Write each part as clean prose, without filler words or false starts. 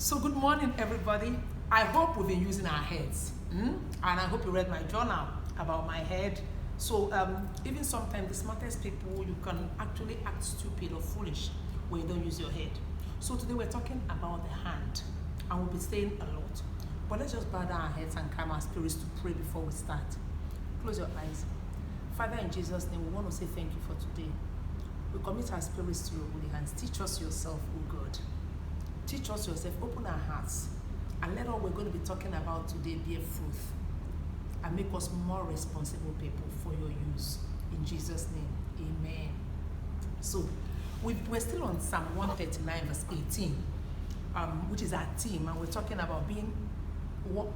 So good morning, everybody. I hope we've been using our heads, and I hope you read my journal about my head. So even sometimes the smartest people, you can actually act stupid or foolish when you don't use your head. So today we're talking about the hand, and we'll be saying a lot. But let's just bow down our heads and calm our spirits to pray before we start. Close your eyes. Father, in Jesus' name, we want to say thank you for today. We commit our spirits to your holy hands. Teach us yourself, O God. Teach us yourself. Open our hearts. And let all we're going to be talking about today bear fruit. And make us more responsible people for your use. In Jesus' name, amen. So, we're still on Psalm 139 verse 18, which is our theme. And we're talking about being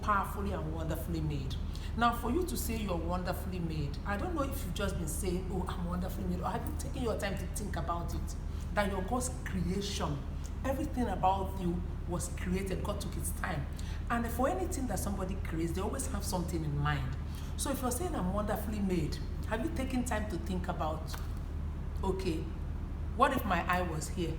powerfully and wonderfully made. Now, for you to say you're wonderfully made, I don't know if you've just been saying, oh, I'm wonderfully made, or have you taken your time to think about it? That you're God's creation. Everything about you was created. God took his time. And for anything that somebody creates, they always have something in mind. So if you're saying I'm wonderfully made, have you taken time to think about, okay, what if my eye was here?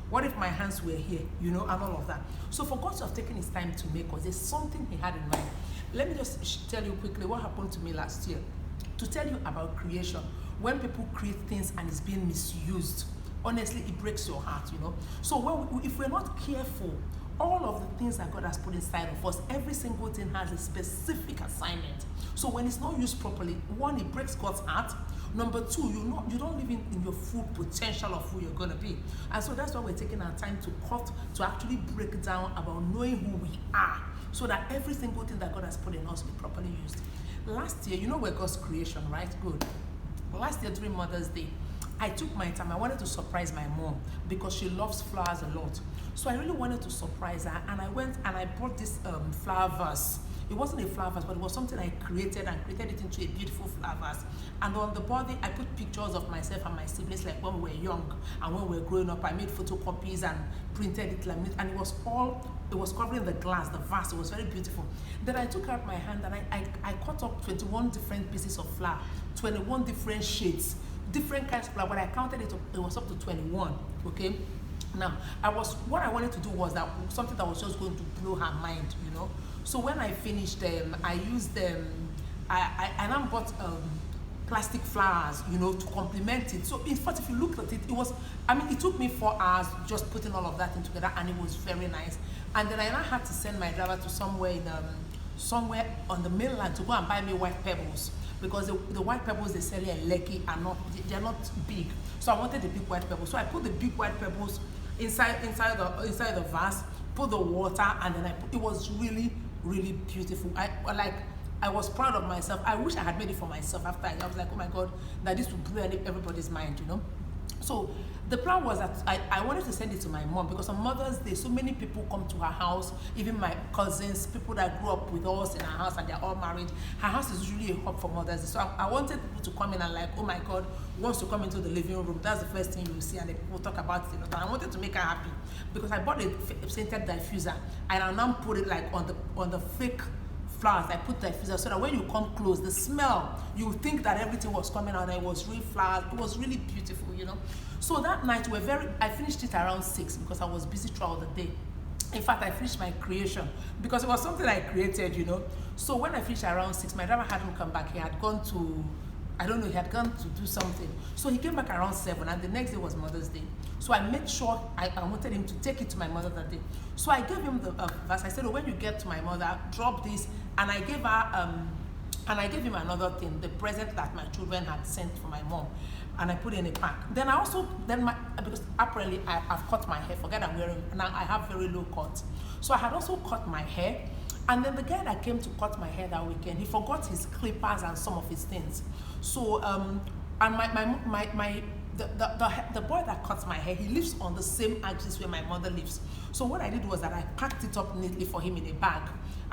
What if my hands were here? And all of that. So for God to have taken his time to make us, there's something he had in mind. Let me just tell you quickly what happened to me last year. To tell you about creation, when people create things and it's being misused, honestly, it breaks your heart, So if we're not careful, all of the things that God has put inside of us, every single thing has a specific assignment. So when it's not used properly, one, it breaks God's heart. Number two, you don't live in your full potential of who you're going to be. And so that's why we're taking our time to actually break down about knowing who we are, so that every single thing that God has put in us be properly used. Last year, we're God's creation, right? Good. Last year during Mother's Day, I took my time. I wanted to surprise my mom because she loves flowers a lot. So I really wanted to surprise her, and I went and I bought this flower vase. It wasn't a flower vase, but it was something I created it into a beautiful flower vase. And on the body, I put pictures of myself and my siblings, like when we were young and when we were growing up. I made photocopies and printed it, and it was covering the glass, the vase. It was very beautiful. Then I took out my hand and I cut up 21 different pieces of flower, 21 different shades, different kinds of flower. When I counted it was up to 21. Okay. Now, what I wanted to do was that something that was just going to blow her mind, So when I finished them, I used them. I now bought plastic flowers, to complement it. So in fact, if you look at it, it took me 4 hours just putting all of that in together, and it was very nice. And then I now had to send my driver to somewhere on the mainland to go and buy me white pebbles, because the white pebbles they sell here in Lekki they're not big. So I wanted the big white pebbles. So I put the big white pebbles inside the vase, put the water, and then it was really, really beautiful. I was proud of myself. I wish I had made it for myself after I was like, oh my God, that this would blow everybody's mind, So the plan was that I wanted to send it to my mom, because on Mother's Day, so many people come to her house, even my cousins, people that grew up with us in her house, and they're all married. Her house is usually a hub for Mother's Day. So I wanted people to come in and like, oh my God, wants to come into the living room. That's the first thing you will see, and the people talk about it. And I wanted to make her happy, because I bought a scented diffuser, and I now put it like on the fake flowers. I put diffuser so that when you come close, the smell, you think that everything was coming out, and it was real flowers. It was really beautiful, So that night I finished it around 6 because I was busy throughout the day. In fact, I finished my creation because it was something I created, So when I finished around 6, my driver hadn't come back. He had gone to, he had gone to do something. So he came back around 7, and the next day was Mother's Day. So I made sure I wanted him to take it to my mother that day. So I gave him the verse. I said, when you get to my mother, drop this. And I gave her, and I gave him another thing, the present that my children had sent for my mom. And I put it in a pack. Then because apparently I've cut my hair. Forget I'm wearing, now I have very low cut. So I had also cut my hair. And then the guy that came to cut my hair that weekend, he forgot his clippers and some of his things. So, and the boy that cuts my hair, he lives on the same axis where my mother lives. So what I did was that I packed it up neatly for him in a bag.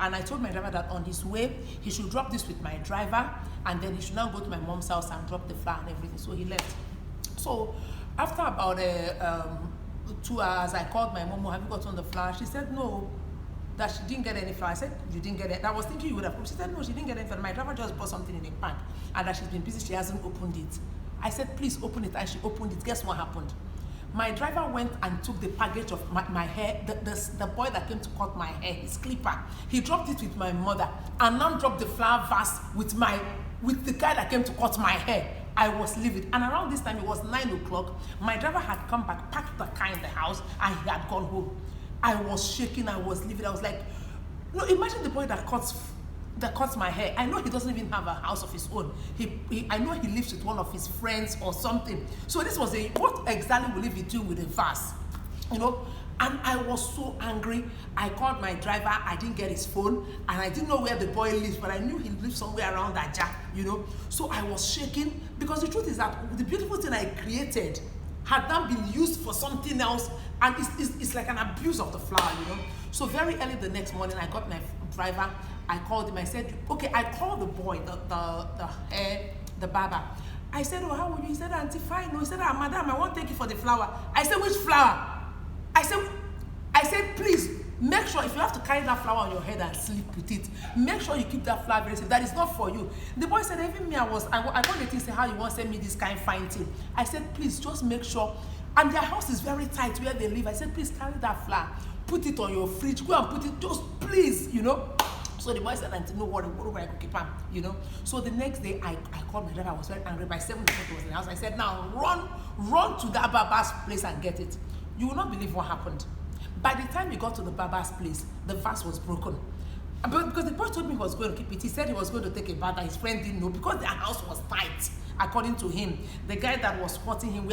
And I told my driver that on his way, he should drop this with my driver, and then he should now go to my mom's house and drop the flower and everything. So he left. So after about 2 hours, I called my mom, have you gotten the flower? She said, no, that she didn't get any flower. I said, you didn't get it? I was thinking you would have. She said, no, she didn't get anything. My driver just bought something in a pack, and that she's been busy, she hasn't opened it. I said, please open it, and she opened it. Guess what happened? My driver went and took the package of my hair, the boy that came to cut my hair, his clipper. He dropped it with my mother and now dropped the flower vase with the guy that came to cut my hair. I was livid. And around this time, it was 9 o'clock. My driver had come back, packed the car in the house, and he had gone home. I was shaking, I was livid. I was like, no, imagine the boy that cuts my hair. I know he doesn't even have a house of his own. I know he lives with one of his friends or something. So this was what exactly will he be doing with a vase? You know? And I was so angry. I called my driver. I didn't get his phone, and I didn't know where the boy lives, but I knew he lived somewhere around that jack, you know. So I was shaking, because the truth is that the beautiful thing I created had now been used for something else, and it's like an abuse of the flower, you know. So very early the next morning, I got my driver. I called him. I said, okay, I called the boy, the barber. I said, oh, how are you? He said, Auntie, fine. No, he said, madam, I won't take you for the flower. I said, which flower? I said, please, make sure if you have to carry that flower on your head and sleep with it, make sure you keep that flower very safe. That is not for you. The boy said, even me, I got the thing, say, how you want to send me this kind of fine thing? I said, please, just make sure. And their house is very tight where they live. I said, please carry that flower, put it on your fridge, go and put it, just please, you know. So the boy said, Auntie, no worry, I could keep him, you know. So the next day, I called my driver. I was very angry. By 7 o'clock, he was in the house. I said, now run to that barber's place and get it. You will not believe what happened. By the time we got to the barber's place, the vase was broken. But because the boy told me he was going to keep it, he said he was going to take a bath, and his friend didn't know because their house was tight, according to him. The guy that was squatting him,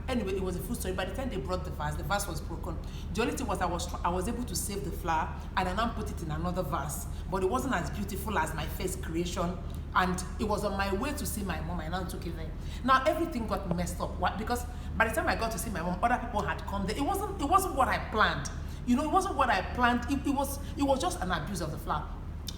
anyway, it was a full story. By the time they brought the vase was broken. The only thing was I was able to save the flower, and I now put it in another vase. But it wasn't as beautiful as my first creation. And it was on my way to see my mom. I now took it there. Now everything got messed up. What? Because by the time I got to see my mom, other people had come there. It wasn't what I planned. You know, it wasn't what I planned. It was just an abuse of the flower.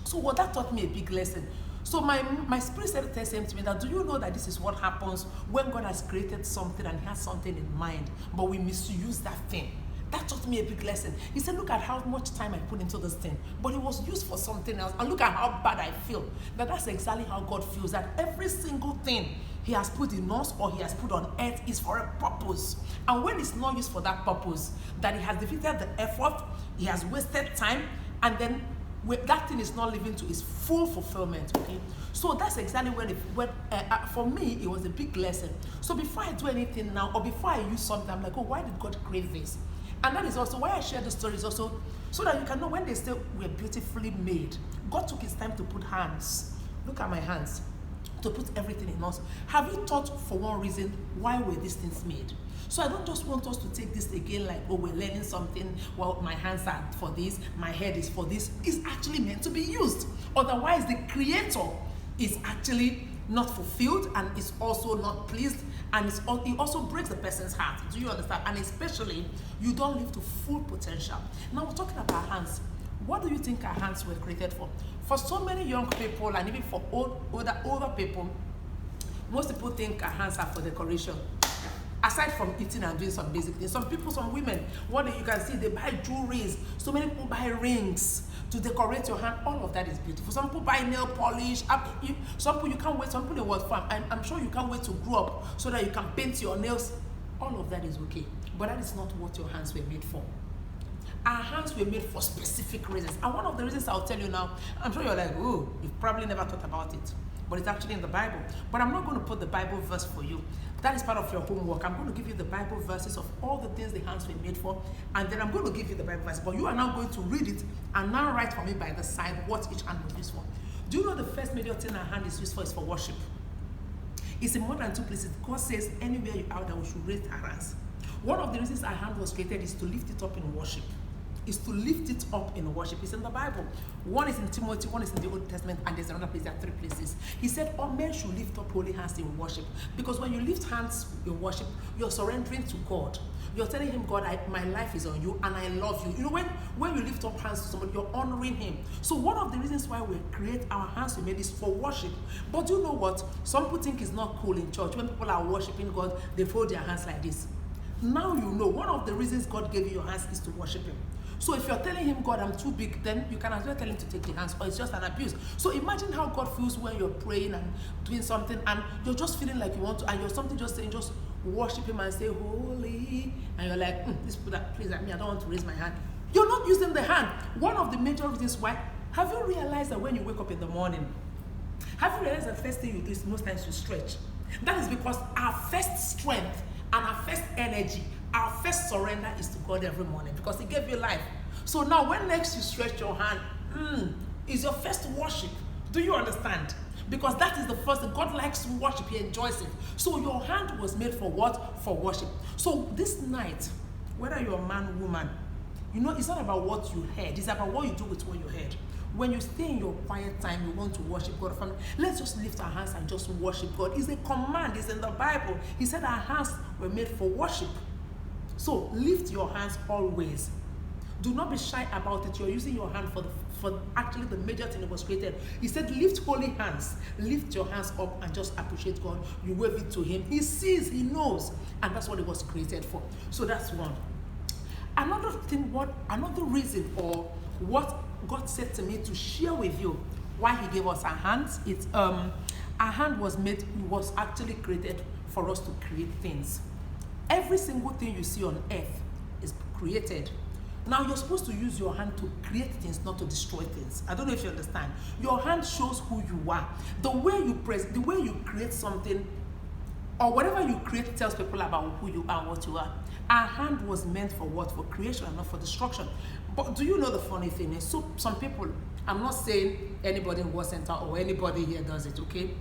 So what that taught me a big lesson. So my spirit started saying to me that, do you know that this is what happens when God has created something and he has something in mind, but we misuse that thing? That taught me a big lesson. He said, look at how much time I put into this thing, but it was used for something else. And look at how bad I feel. That's exactly how God feels, that every single thing he has put in us or he has put on earth is for a purpose. And when it's not used for that purpose, that he has defeated the effort, he has wasted time, and then that thing is not living to its full fulfillment, okay? So that's exactly when for me, it was a big lesson. So before I do anything now, or before I use something, I'm like, oh, why did God create this? And that is also why I share the stories also, so that you can know when they say we're beautifully made. God took his time to put hands. Look at my hands. To put everything in us. Have you thought for one reason why were these things made? So I don't just want us to take this again like, oh, we're learning something. Well, my hands are for this, my head is for this. It's actually meant to be used. Otherwise, the creator is actually not fulfilled and is also not pleased, and it also breaks the person's heart. Do you understand? And especially, you don't live to full potential. Now we're talking about hands. What do you think our hands were created for? For so many young people, and even for older people, most people think our hands are for decoration. Aside from eating and doing some basic things, some women, you can see they buy jewelries. So many people buy rings to decorate your hand. All of that is beautiful. Some people buy nail polish. Some people you can't wait. Some people in what farm? I'm sure you can't wait to grow up so that you can paint your nails. All of that is okay, but that is not what your hands were made for. Our hands were made for specific reasons, and one of the reasons I'll tell you now. I'm sure you're like, oh, you've probably never thought about it, but it's actually in the Bible. But I'm not going to put the Bible verse for you. That is part of your homework. I'm going to give you the Bible verses of all the things the hands were made for, and then I'm going to give you the Bible verse. But you are now going to read it and now write for me by the side what each hand was used for. Do you know the first major thing our hand is used for is for worship? It's in more than 2 places. God says anywhere you are that we should raise our hands. One of the reasons our hand was created is to lift it up in worship. Is to lift it up in worship. It's in the Bible. One is in Timothy, one is in the Old Testament, and there's another place. There are 3 places. He said all men should lift up holy hands in worship, because when you lift hands in worship, you're surrendering to God. You're telling him, God, my life is on you and I love you. You know, when you lift up hands to somebody, you're honoring him. So one of the reasons why we create our hands we made is for worship. But you know what? Some people think it's not cool in church. When people are worshiping God, they fold their hands like this. Now you know one of the reasons God gave you your hands is to worship him. So if you're telling him, God, I'm too big, then you can as well tell him to take the hands, or it's just an abuse. So imagine how God feels when you're praying and doing something and you're just feeling like you want to, and you're something just saying, just worship him and say, holy, and you're like, this people that praise at me, I don't want to raise my hand. You're not using the hand. One of the major reasons why, have you realized that when you wake up in the morning, have you realized that the first thing you do is most times you stretch? That is because our first strength and our first energy, our first surrender is to God every morning because he gave you life. So now when next you stretch your hand, is your first worship. Do you understand? Because that is the first thing. God likes to worship, he enjoys it. So your hand was made for what? For worship. So this night, whether you're a man, woman, you know, it's not about what you heard, it's about what you do with what you heard. When you stay in your quiet time, you want to worship God. Family, let's just lift our hands and just worship God. It's a command, it's in the Bible. He said our hands were made for worship. So lift your hands always. Do not be shy about it. You're using your hand for actually the major thing that was created. He said, lift holy hands. Lift your hands up and just appreciate God. You wave it to him. He sees, he knows. And that's what it was created for. So that's one. Another thing, another reason or what God said to me to share with you why he gave us our hands. It's our hand was actually created for us to create things. Every single thing you see on earth is created. Now you're supposed to use your hand to create things, not to destroy things. I don't know if you understand. Your hand shows who you are. The way you create something, or whatever you create tells people about who you are, what you are. Our hand was meant for what? For creation and not for destruction. But do you know the funny thing is, so some people, I'm not saying anybody in World Center or anybody here does it, okay?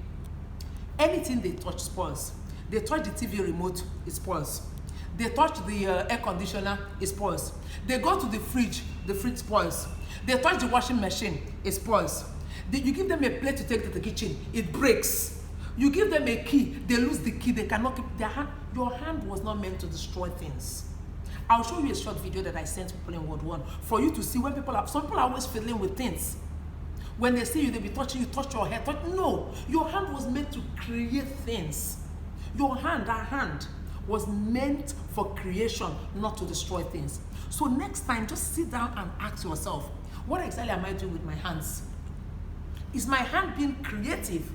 Anything they touch spoils. They touch the TV remote, it spoils. They touch the air conditioner, it spoils. They go to the fridge spoils. They touch the washing machine, it spoils. You give them a plate to take to the kitchen, it breaks. You give them a key, they lose the key, they cannot keep their hand. Your hand was not meant to destroy things. I'll show you a short video that I sent people in World 1 for you to see when some people are always fiddling with things. When they see you, they'll be touching you, touch your head. No, your hand was meant to create things. Your hand, our hand, was meant for creation, not to destroy things. So next time, just sit down and ask yourself, what exactly am I doing with my hands? Is my hand being creative,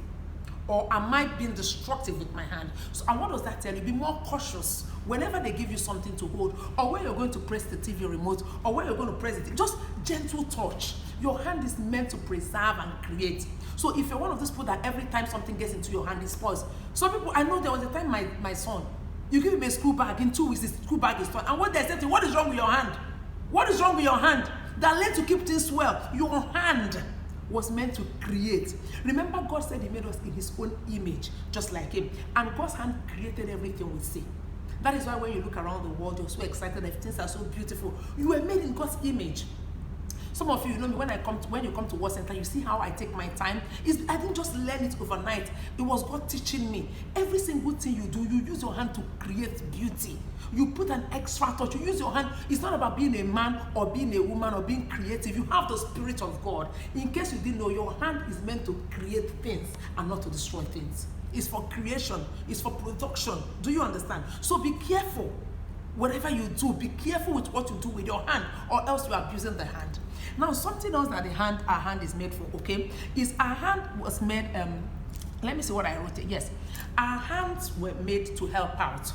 or am I being destructive with my hand? So, and what does that tell you? Be more cautious whenever they give you something to hold, or when you're going to press the TV remote, or when you're going to press it. Just gentle touch. Your hand is meant to preserve and create. So if you're one of those people that every time something gets into your hand, it spoils. Some people, I know there was a time my son, you give him a school bag, in 2 weeks, the school bag is torn. And what they said to him, what is wrong with your hand? What is wrong with your hand? That learn to keep things well. Your hand was meant to create. Remember, God said he made us in his own image, just like him. And God's hand created everything we see. That is why when you look around the world, you're so excited that things are so beautiful. You were made in God's image. Some of you know me, when you come to World Center, you see how I take my time. I didn't just learn it overnight. It was God teaching me. Every single thing you do, you use your hand to create beauty. You put an extra touch. You use your hand. It's not about being a man or being a woman or being creative. You have the Spirit of God. In case you didn't know, your hand is meant to create things and not to destroy things. It's for creation. It's for production. Do you understand? So be careful. Whatever you do, be careful with what you do with your hand, or else you are abusing the hand. Now, something else that our hand is made for, okay, is our hand was made, let me see what I wrote here. Yes, our hands were made to help out.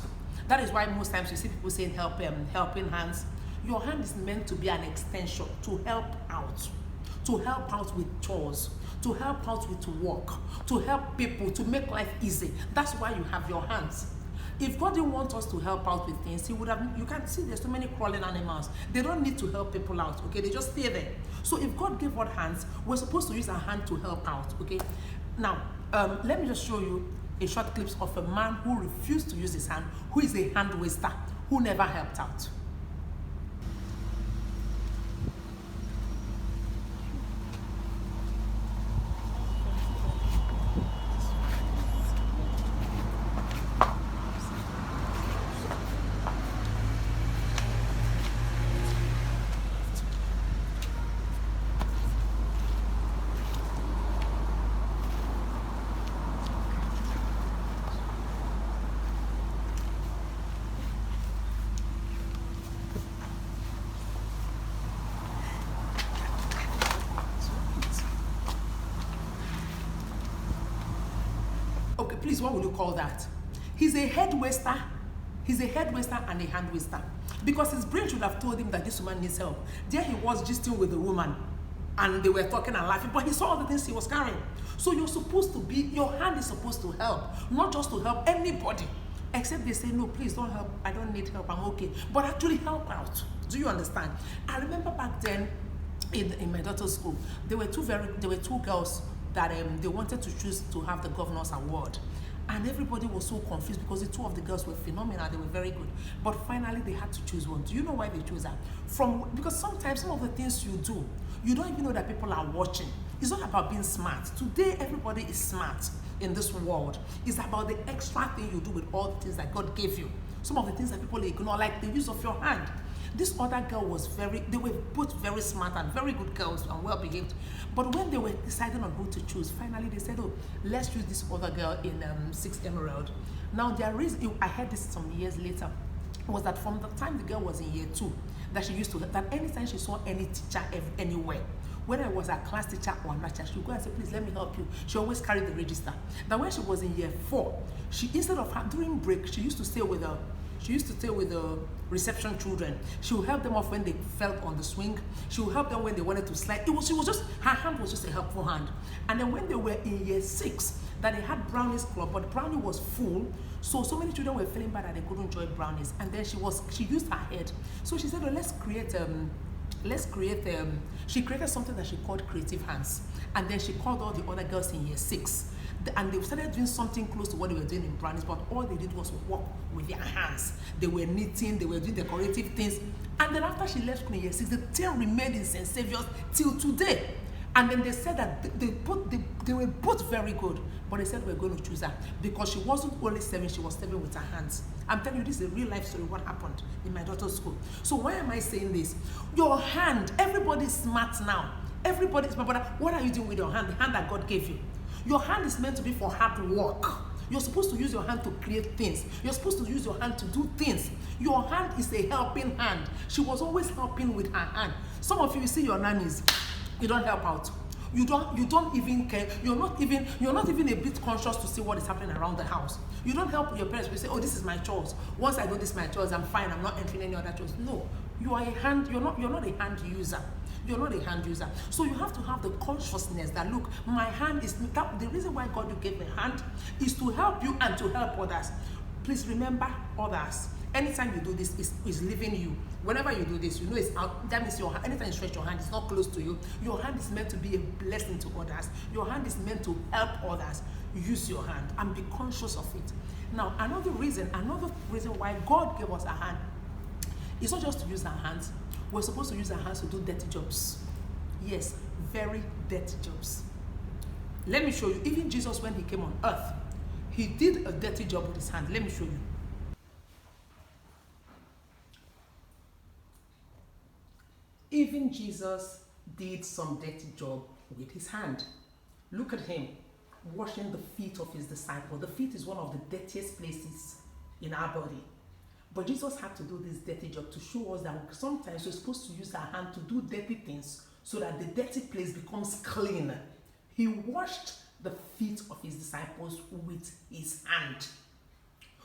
That is why most times you see people saying helping hands. Your hand is meant to be an extension to help out with chores, to help out with work, to help people, to make life easy. That's why you have your hands. If God didn't want us to help out with things, he would have, you can see there's so many crawling animals. They don't need to help people out, okay? They just stay there. So if God gave us hands, we're supposed to use our hand to help out, okay? Now, let me just show you a short clip of a man who refused to use his hand, who is a hand waster, who never helped out. Okay, please, what would you call that? He's a head waster He's a head waster and a hand waster. Because his brain should have told him that this woman needs help. There he was gisting with the woman, and they were talking and laughing, but he saw all the things he was carrying. So you're supposed to be, your hand is supposed to help, not just to help anybody. Except they say, no, please don't help, I don't need help, I'm okay. But actually help out. Do you understand? I remember back then in my daughter's school, there were two girls that they wanted to choose to have the governor's award. And everybody was so confused because the two of the girls were phenomenal, they were very good. But finally they had to choose one. Do you know why they chose that? Because sometimes some of the things you do, you don't even know that people are watching. It's not about being smart. Today everybody is smart in this world. It's about the extra thing you do with all the things that God gave you. Some of the things that people ignore, like the use of your hand. This other girl was they were both very smart and very good girls and well behaved. But when they were deciding on who to choose, finally they said, oh, let's choose this other girl in 6 Emerald. Now there is, I heard this some years later, was that from the time the girl was in year 2, that she used to, that anytime she saw any teacher anywhere, when I was a class teacher or a lecturer, she would go and say, please let me help you. She always carried the register. Now when she was in year 4, she, instead of her, during break, she used to stay with the reception children. She would help them off when they fell on the swing. She would help them when they wanted to slide. She was just, her hand was just a helpful hand. And then when they were in year 6, that they had brownies club, but brownie was full, so many children were feeling bad that they couldn't join brownies. And then she used her head. So she said, oh, she created something that she called Creative Hands. And then she called all the other girls in year 6. And they started doing something close to what they were doing in brownies, but all they did was work with their hands. They were knitting, they were doing decorative things. And then after she left school in year 6, the team remained in St. Saviour's till today. And then they said that they were both very good, but they said we're going to choose her because she wasn't only serving, she was serving with her hands. I'm telling you, this is a real life story, what happened in my daughter's school. So why am I saying this? Your hand, everybody's smart now. Everybody's smart, but what are you doing with your hand? The hand that God gave you. Your hand is meant to be for hard work. You're supposed to use your hand to create things. You're supposed to use your hand to do things. Your hand is a helping hand. She was always helping with her hand. Some of you see your nannies, you don't help out. You don't even care. You're not even a bit conscious to see what is happening around the house. You don't help your parents. You say, oh, this is my chores. Once I do this my chores, I'm fine. I'm not entering any other chores. No, you are a hand. You're not a hand user. You're not a hand user. So you have to have the consciousness that, look, my hand is, the reason why God you gave me a hand is to help you and to help others. Please remember others. Anytime you do this, is leaving you. Whenever you do this, you know it's out. That means your hand, anytime you stretch your hand, it's not close to you. Your hand is meant to be a blessing to others. Your hand is meant to help others. Use your hand and be conscious of it. Now, another reason why God gave us a hand is not just to use our hands. We're supposed to use our hands to do dirty jobs. Yes, very dirty jobs. Let me show you. Even Jesus, when he came on earth, he did a dirty job with his hand. Let me show you. Even Jesus did some dirty job with his hand. Look at him washing the feet of his disciples. The feet is one of the dirtiest places in our body. But Jesus had to do this dirty job to show us that sometimes we're supposed to use our hand to do dirty things so that the dirty place becomes clean. He washed the feet of his disciples with his hand.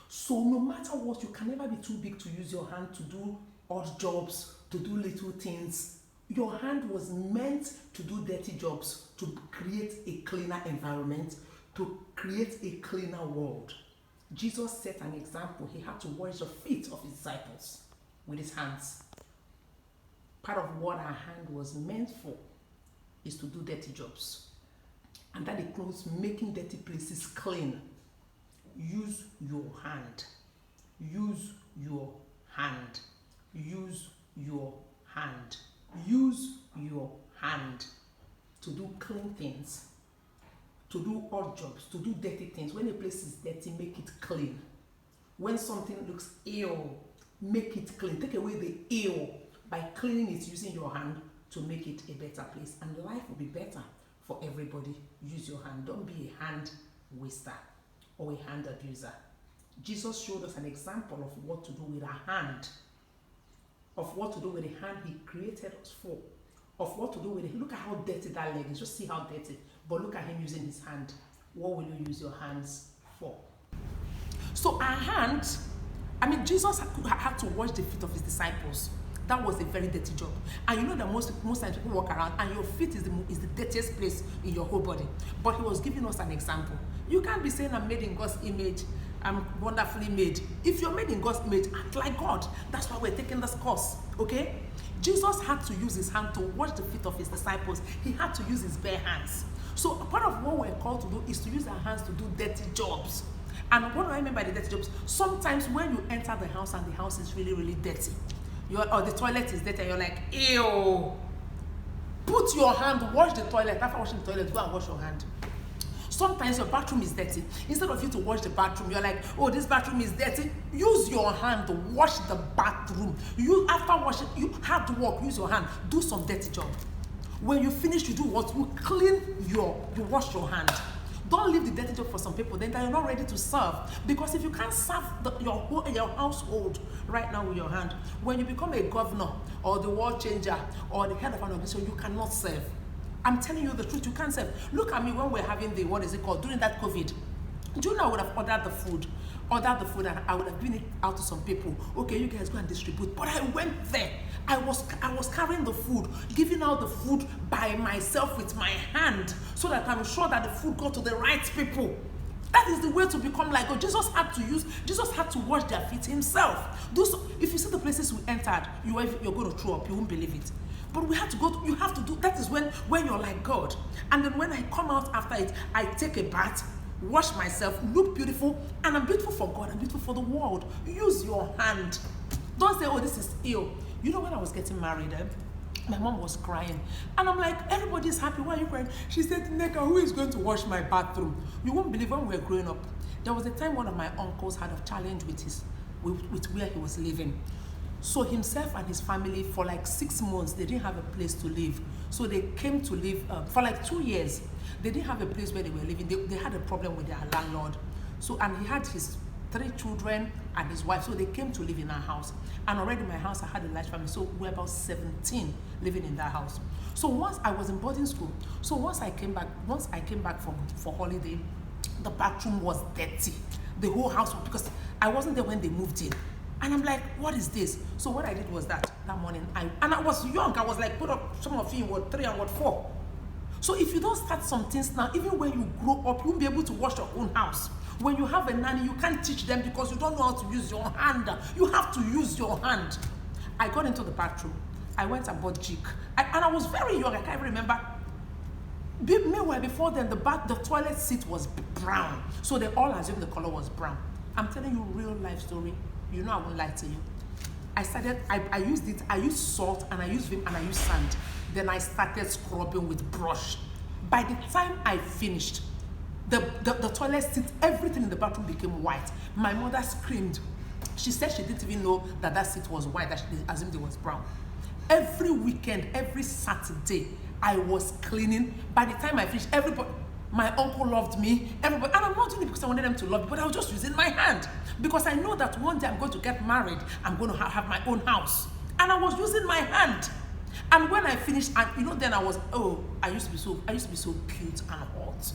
So no matter what, you can never be too big to use your hand to do odd jobs, to do little things. Your hand was meant to do dirty jobs, to create a cleaner environment, to create a cleaner world. Jesus set an example. He had to wash the feet of his disciples with his hands. Part of what our hand was meant for is to do dirty jobs. And that includes making dirty places clean. Use your hand. Use your hand. Use your hand. Use your hand to do clean things, to do odd jobs, to do dirty things. When a place is dirty, make it clean. When something looks ill, make it clean. Take away the ill by cleaning it using your hand to make it a better place. And life will be better for everybody. Use your hand. Don't be a hand waster or a hand abuser. Jesus showed us an example of what to do with our hand, of what to do with the hand he created us for, of what to do with it. Look at how dirty that leg is. Just see how dirty. But look at him using his hand. What will you use your hands for? So our hand I mean, Jesus had to wash the feet of his disciples. That was a very dirty job. And you know that most times people walk around and your feet is the dirtiest place in your whole body. But he was giving us an example. You can't be saying I'm made in God's image, I'm wonderfully made. If you're made in God's image, act like God. That's why we're taking this course, okay? Jesus had to use his hand to wash the feet of his disciples. He had to use his bare hands. So part of what we're called to do is to use our hands to do dirty jobs. And what do I mean by the dirty jobs? Sometimes when you enter the house and the house is really, really dirty, or the toilet is dirty, and you're like, ew. Put your hand, wash the toilet. After washing the toilet, go and wash your hand. Sometimes your bathroom is dirty. Instead of you to wash the bathroom, you're like, oh, this bathroom is dirty. Use your hand to wash the bathroom. After washing, you have to work, use your hand. Do some dirty job. When you finish, you do what? You wash your hand. Don't leave the dirty job for some people, then you're not ready to serve. Because if you can't serve your household right now with your hand, when you become a governor or the world changer or the head of an organization, you cannot serve. I'm telling you the truth, you can't serve. Look at me when we're having during that COVID. Do you know I would have ordered the food and I would have given it out to some people. Okay, you guys go and distribute. But I went there. I was carrying the food, giving out the food by myself with my hand so that I'm sure that the food got to the right people. That is the way to become like God. Jesus had to wash their feet himself. If you see the places we entered, you're going to throw up. You won't believe it. But we have to go. You have to do. That is when you're like God. And then when I come out after it, I take a bath, wash myself, look beautiful, and I'm beautiful for God. I'm beautiful for the world. Use your hand. Don't say, "Oh, this is ill." You know, when I was getting married, my mom was crying, and I'm like, "Everybody's happy. Why are you crying?" She said, "Nneka, who is going to wash my bathroom?" You won't believe, when we were growing up, there was a time one of my uncles had a challenge with where he was living. So himself and his family, for like 6 months, they didn't have a place to live. So they came to live for like 2 years. They didn't have a place where they were living. They had a problem with their landlord. So, and he had his 3 children and his wife. So they came to live in our house. And already my house, I had a large family. So we're about 17 living in that house. So once I was in boarding school, so once I came back for holiday, the bathroom was dirty. The whole house, because I wasn't there when they moved in. And I'm like, what is this? So what I did was that morning, I was young. I was like, put up some of you in Ward 3 and Ward 4. So if you don't start some things now, even when you grow up, you won't be able to wash your own house. When you have a nanny, you can't teach them because you don't know how to use your hand. You have to use your hand. I got into the bathroom. I went and bought jig. And I was very young. I can't even remember. Meanwhile, before then, the toilet seat was brown. So they all assumed the color was brown. I'm telling you a real life story. You know I won't lie to you. I used it, I used salt, and I used vim, and I used sand. Then I started scrubbing with brush. By the time I finished, the toilet seat, everything in the bathroom became white. My mother screamed. She said she didn't even know that seat was white, that she assumed it was brown. Every weekend, every Saturday, I was cleaning. By the time I finished, my uncle loved me, everybody, and I'm not doing it because I wanted them to love me, but I was just using my hand. Because I know that one day I'm going to get married, I'm going to have my own house. And I was using my hand. And when I finished, and then I used to be so cute and hot.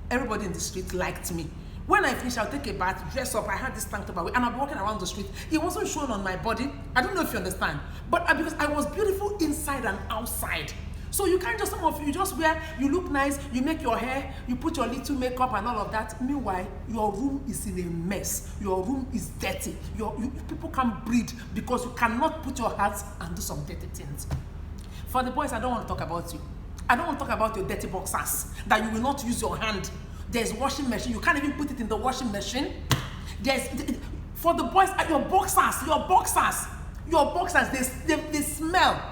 Everybody in the street liked me. When I finished, I'll take a bath, dress up, I had this tank top away, and I'm walking around the street. It wasn't shown on my body. I don't know if you understand. But because I was beautiful inside and outside. So you can't some of you just wear, you look nice, you make your hair, you put your little makeup and all of that. Meanwhile, your room is in a mess. Your room is dirty. People can't breathe because you cannot put your hands and do some dirty things. For the boys, I don't want to talk about you. I don't want to talk about your dirty boxers, that you will not use your hand. There's washing machine. You can't even put it in the washing machine. For the boys, your boxers, they smell.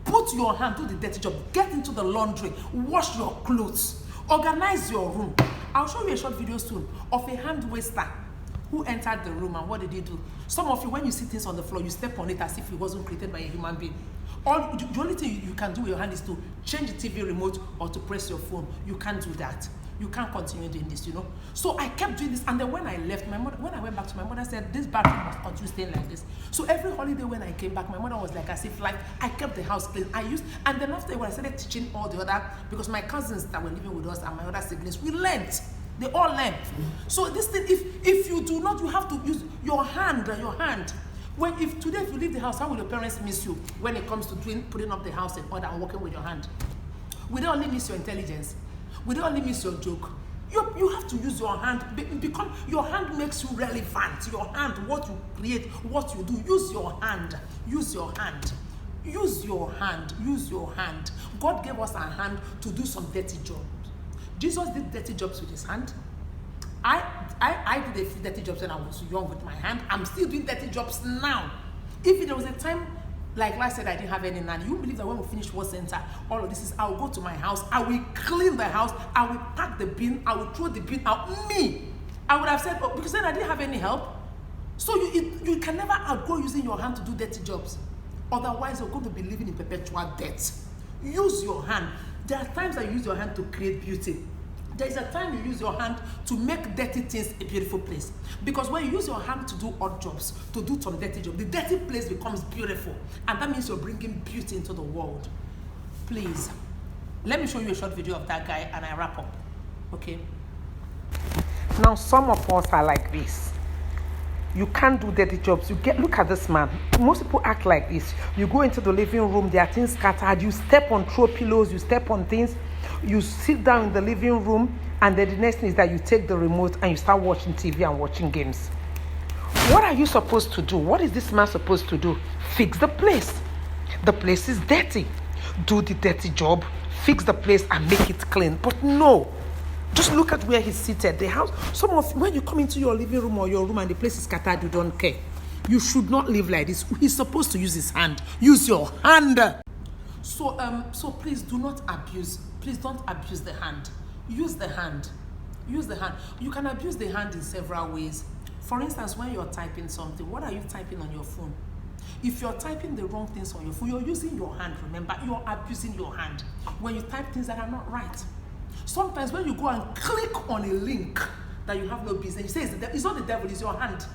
Put your hand, do the dirty job. Get into the laundry. Wash your clothes. Organize your room. I'll show you a short video soon of a hand waster who entered the room, and what did he do? Some of you, when you see things on the floor, you step on it as if it wasn't created by a human being. The only thing you can do with your hand is to change the TV remote or to press your phone. You can't do that. You can't continue doing this, So I kept doing this, and then when I left, when I went back to my mother, said, this bathroom must continue staying like this. So every holiday when I came back, my mother was like, as if I kept the house clean. And then after when I started teaching all the other, because my cousins that were living with us and my other siblings, we learned. They all learn. So this thing, if you do not, you have to use your hand. If you leave the house, how will your parents miss you when it comes to putting up the house in order and working with your hand? We don't only miss your intelligence. We don't only miss your joke. You have to use your hand, because your hand makes you relevant. Your hand, what you create, what you do. Use your hand. Use your hand. Use your hand. Use your hand. God gave us our hand to do some dirty jobs. Jesus did dirty jobs with his hand. I did a few dirty jobs when I was young with my hand. I'm still doing dirty jobs now. If there was a time, like I said, I didn't have any nanny, you believe that when we finish World Center, all of this is, I will go to my house, I will clean the house, I will pack the bin, I will throw the bin out. Me, I would have said, oh, because then I didn't have any help. So you can never outgrow using your hand to do dirty jobs. Otherwise, you're going to be living in perpetual debt. Use your hand. There are times that you use your hand to create beauty. There is a time you use your hand to make dirty things a beautiful place. Because when you use your hand to do odd jobs, to do some dirty job, the dirty place becomes beautiful. And that means you're bringing beauty into the world. Please, let me show you a short video of that guy and I wrap up. Okay? Now, some of us are like this. You can't do dirty jobs. Look at this man. Most people act like this. You go into the living room, there are things scattered. You step on throw pillows, you step on things. You sit down in the living room, and then the next thing is that you take the remote and you start watching TV and watching games. What are you supposed to do? What is this man supposed to do? Fix the place. The place is dirty. Do the dirty job, fix the place and make it clean. But no. Just look at where he's seated. The house, when you come into your living room or your room and the place is scattered, you don't care. You should not live like this. He's supposed to use his hand. Use your hand. So please do not abuse. Please don't abuse the hand. Use the hand. Use the hand. You can abuse the hand in several ways. For instance, when you're typing something, what are you typing on your phone? If you're typing the wrong things on your phone, you're using your hand. Remember, you're abusing your hand when you type things that are not right. Sometimes when you go and click on a link that you have no business, you say it's not the devil, it's your hand.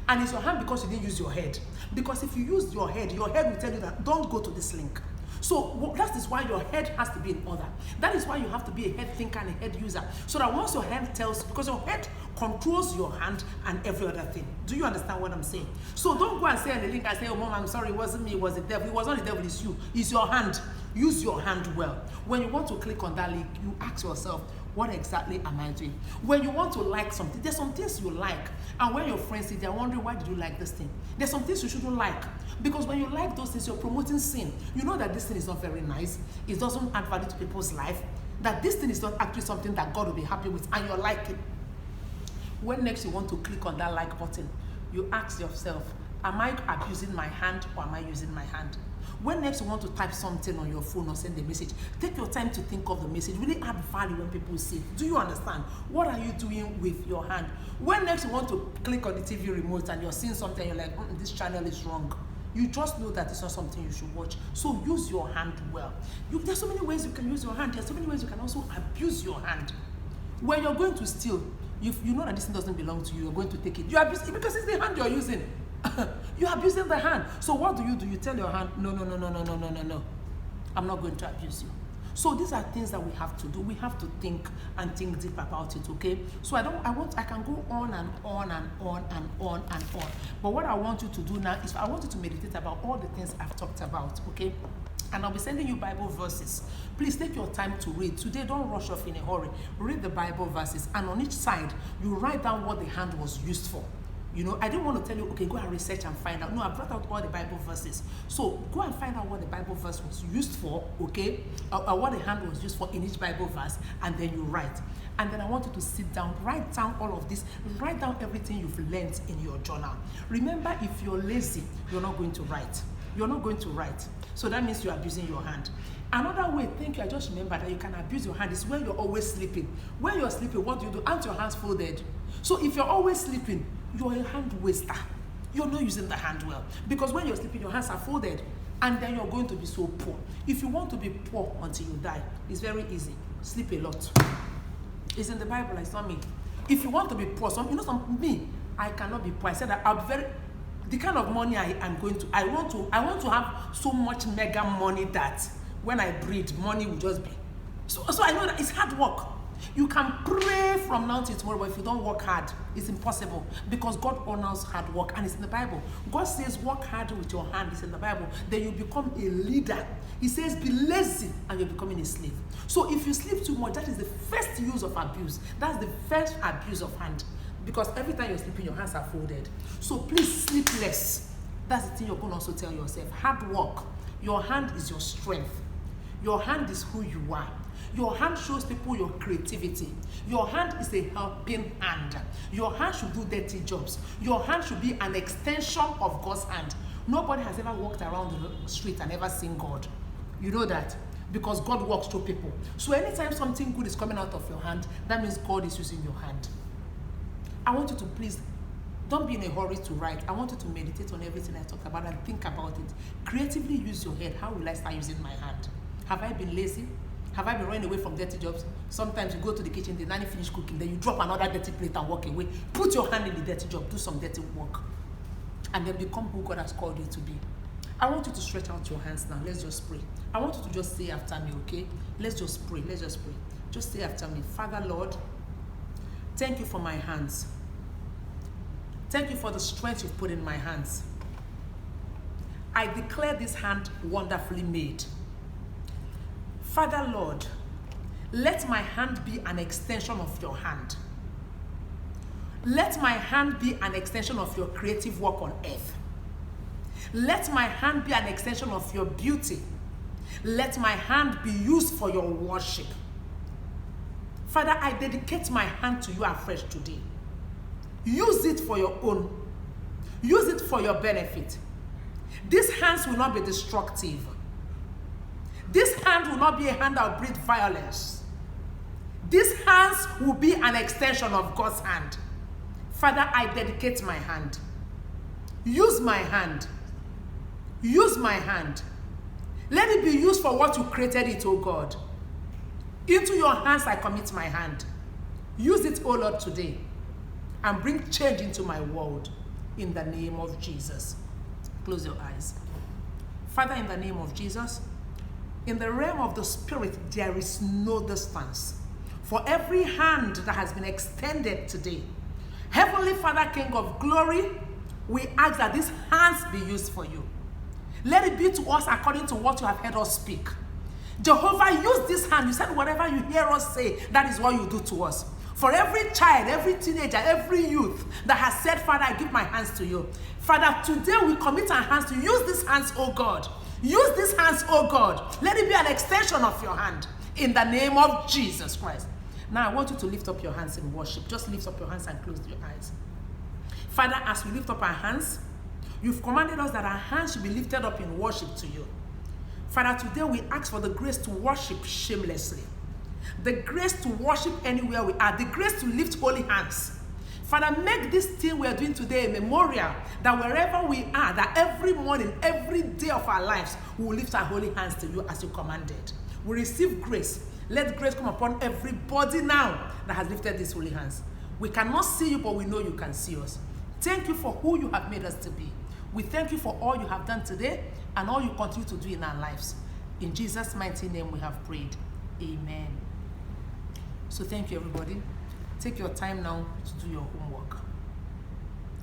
And it's your hand because you didn't use your head. Because if you use your head will tell you that don't go to this link. So that is why your head has to be in order. That is why you have to be a head thinker and a head user. So that once your head tells, because your head controls your hand and every other thing. Do you understand what I'm saying? So don't go and say on the link and say, oh mom, I'm sorry, it wasn't me, it was the devil. It was not the devil, it's you. It's your hand. Use your hand well. When you want to click on that link, you ask yourself, what exactly am I doing? When you want to like something, there's some things you like. And when your friends see, they're wondering, why did you like this thing? There's some things you shouldn't like. Because when you like those things, you're promoting sin. You know that this thing is not very nice. It doesn't add value to people's life. That this thing is not actually something that God will be happy with. And you're liking. When next you want to click on that like button, you ask yourself, am I abusing my hand or am I using my hand? When next you want to type something on your phone or send a message, take your time to think of the message. Really add value when people see it. Do you understand? What are you doing with your hand? When next you want to click on the TV remote and you're seeing something, you're like, this channel is wrong. You just know that it's not something you should watch. So use your hand well. There's so many ways you can use your hand. There's so many ways you can also abuse your hand. When you're going to steal, you know that this thing doesn't belong to you, you're going to take it. You abuse it because it's the hand you're using. You're abusing the hand. So what do? You tell your hand, no. I'm not going to abuse you. So these are things that we have to do. We have to think and think deep about it, okay? So I can go on and on and on and on and on. But what I want you to do now is I want you to meditate about all the things I've talked about, okay? And I'll be sending you Bible verses. Please take your time to read. Today, don't rush off in a hurry. Read the Bible verses. And on each side, you write down what the hand was used for. You know, I didn't want to tell you, okay, go and research and find out. No, I brought out all the Bible verses. So go and find out what the Bible verse was used for, okay? Or what the hand was used for in each Bible verse. And then you write. And then I want you to sit down, write down all of this, write down everything you've learned in your journal. Remember, if you're lazy, you're not going to write. You're not going to write. So that means you're abusing your hand. Another way, I just remember that you can abuse your hand is when you're always sleeping. When you're sleeping, what do? Aren't your hands folded? So if you're always sleeping, you're a hand waster. You're not using the hand well. Because when you're sleeping, your hands are folded. And then you're going to be so poor. If you want to be poor until you die, it's very easy. Sleep a lot. It's in the Bible, it's not me. If you want to be poor, me, I cannot be poor. I said that the kind of money I want to have so much mega money that when I breathe, money will just be. So I know that it's hard work. You can pray from now till tomorrow, but if you don't work hard, it's impossible, because God honors hard work, and it's in the Bible. God says work hard with your hand. It's in the Bible. Then you become a leader. He says be lazy and you're becoming a slave. So if you sleep too much, that is the first use of abuse. That's the first abuse of hand, because every time you're sleeping, your hands are folded. So please sleep less. That's the thing you're going to also tell yourself. Hard work. Your hand is your strength. Your hand is who you are. Your hand shows people your creativity. Your hand is a helping hand. Your hand should do dirty jobs. Your hand should be an extension of God's hand. Nobody has ever walked around the street and ever seen God. You know that? Because God walks through people. So anytime something good is coming out of your hand, that means God is using your hand. I want you to please, don't be in a hurry to write. I want you to meditate on everything I talked about and think about it. Creatively use your head. How will I start using my hand? Have I been lazy? Have I been running away from dirty jobs? Sometimes you go to the kitchen, the nanny finish cooking, then you drop another dirty plate and walk away. Put your hand in the dirty job, do some dirty work, and then become who God has called you to be. I want you to stretch out your hands now. Let's just pray. I want you to just say after me, okay? Let's just pray. Let's just pray. Just say after me. Father, Lord, thank you for my hands. Thank you for the strength you've put in my hands. I declare this hand wonderfully made. Father, Lord, let my hand be an extension of your hand. Let my hand be an extension of your creative work on earth. Let my hand be an extension of your beauty. Let my hand be used for your worship. Father, I dedicate my hand to you afresh today. Use it for your own. Use it for your benefit. These hands will not be destructive. This hand will not be a hand that will breed violence. These hands will be an extension of God's hand. Father, I dedicate my hand. Use my hand. Use my hand. Let it be used for what you created it, O God. Into your hands I commit my hand. Use it, O Lord, today, and bring change into my world. In the name of Jesus. Close your eyes. Father, in the name of Jesus, in the realm of the Spirit, there is no distance. For every hand that has been extended today, Heavenly Father, King of glory, we ask that these hands be used for you. Let it be to us according to what you have heard us speak. Jehovah, use this hand. You said whatever you hear us say, that is what you do to us. For every child, every teenager, every youth that has said, Father, I give my hands to you. Father, today we commit our hands to use these hands, oh God. Use these hands, oh God. Let it be an extension of your hand in the name of Jesus Christ. Now I want you to lift up your hands in worship. Just lift up your hands and close your eyes. Father, as we lift up our hands, you've commanded us that our hands should be lifted up in worship to you. Father, today we ask for the grace to worship shamelessly. The grace to worship anywhere we are. The grace to lift holy hands. Father, make this thing we are doing today a memorial that wherever we are, that every morning, every day of our lives, we will lift our holy hands to you as you commanded. We receive grace. Let grace come upon everybody now that has lifted these holy hands. We cannot see you, but we know you can see us. Thank you for who you have made us to be. We thank you for all you have done today and all you continue to do in our lives. In Jesus' mighty name we have prayed. Amen. So thank you, everybody. Take your time now to do your homework.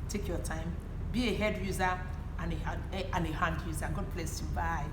Take your time. Be a head user and a hand user. God bless you. Bye.